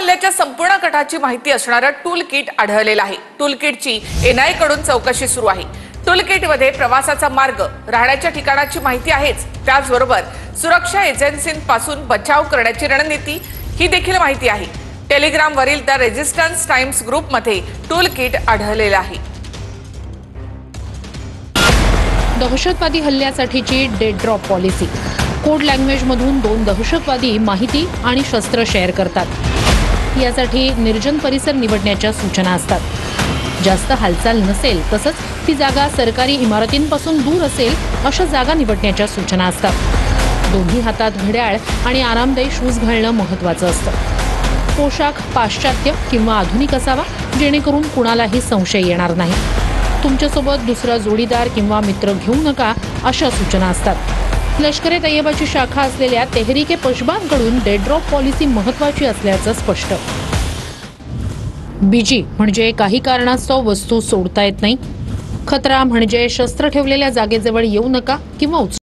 हल्ल्याच्या संपूर्ण कटाची माहिती असणारं टूल किट आढळलेलं आहे। टूल किटची एनआयए कडून चौकशी सुरू आहे। टूल किटमध्ये प्रवासाचा मार्ग, राहण्याच्या ठिकाणाची माहिती आहेच, त्याचबरोबर सुरक्षा एजन्सींपासून बचाव करण्याची रणनीती ही देखील माहिती आहे। टेलिग्रामवरील द रेझिस्टन्स टाइम्स ग्रुपमध्ये टूल किट आढळलेलं आहे। दहशतवादी हल्ल्यासाठीची डेड ड्रॉप पॉलिसी। कोड लँग्वेजमधून 2 दहशतवादी माहिती आणि शस्त्र शेअर करतात। यासाठी निर्जन परिसर निवडण्याच्या सूचना असतात। जास्त हालचाल नसेल तसंच ती जागा सरकारी इमारतींपासून दूर असेल अशा जागा निवडण्याच्या सूचना असतात। दोन्ही हातात घड्याळ आणि आरामदायी शूज घालणं महत्त्वाचं असतं। पोशाख पाश्चात्य किंवा आधुनिक असावा, जेणेकरून कुणालाही संशय येणार नाही। तुमच्यासोबत दुसरा जोडीदार किंवा मित्र घेऊ नका अशा सूचना असतात। लष्कर-ए-तैयबाची शाखा असलेल्या तेहरीक-ए-पशबांकडून डेड ड्रॉप पॉलिसी महत्त्वाची असल्याचं स्पष्ट। बीजी म्हणजे काही कारणास्तव वस्तू सोडता येत नाही। खतरा म्हणजे शस्त्र ठेवलेल्या जागेजवळ येऊ नका किंवा